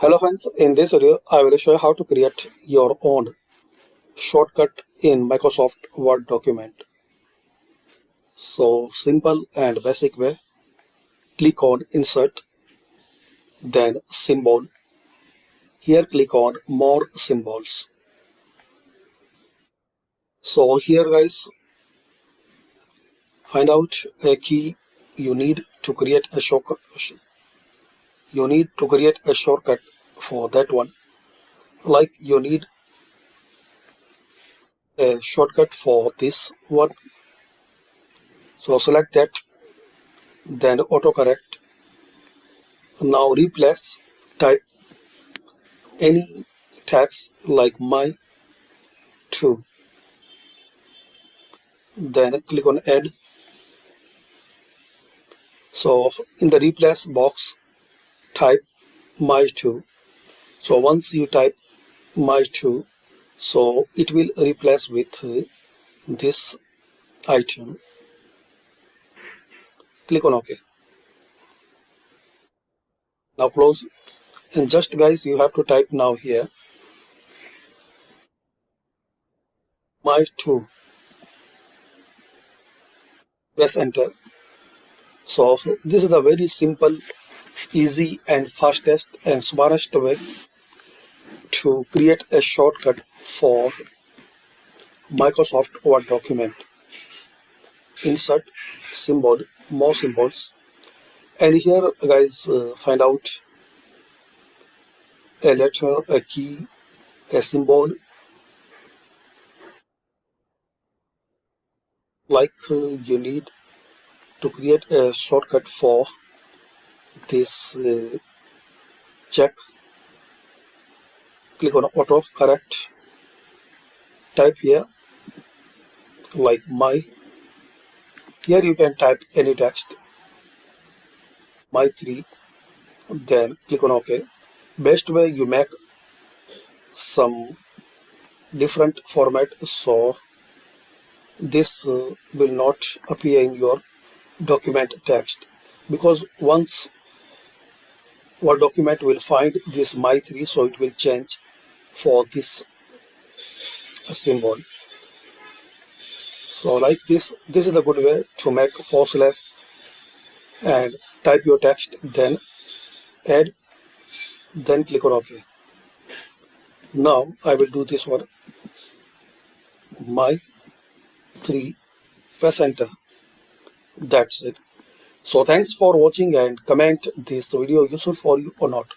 Hello friends, in this video I will show you how to create your own shortcut in Microsoft Word document. So simple and basic way. Click on insert, then symbol. Here click on more symbols. So here guys, find out a key you need to create a shortcut. You need to create a shortcut for that one. Like you need a shortcut for this one. So select that, then autocorrect. Now replace, type any text like my to, then click on add. So in the replace box type my to. So once you type my to, so it will replace with this item. Click on OK. Now close, and just guys you have to type now here my to, press enter. So this is the very simple, easy and fastest and smartest way to create a shortcut for Microsoft Word document. Insert, symbol, more symbols, and here guys find out a letter, a key, a symbol, like you need to create a shortcut for this check. Click on auto correct, type here like my. Here you can type any text, my 3, then click on OK. Best way you make some different format so this will not appear in your document text, because once Word document will find this my 3, so it will change for this symbol. So like this is the good way to make forceless and type your text, then add, then click on OK. Now I will do this one, my 3, press enter. That's it. So thanks for watching, and comment this video useful for you or not.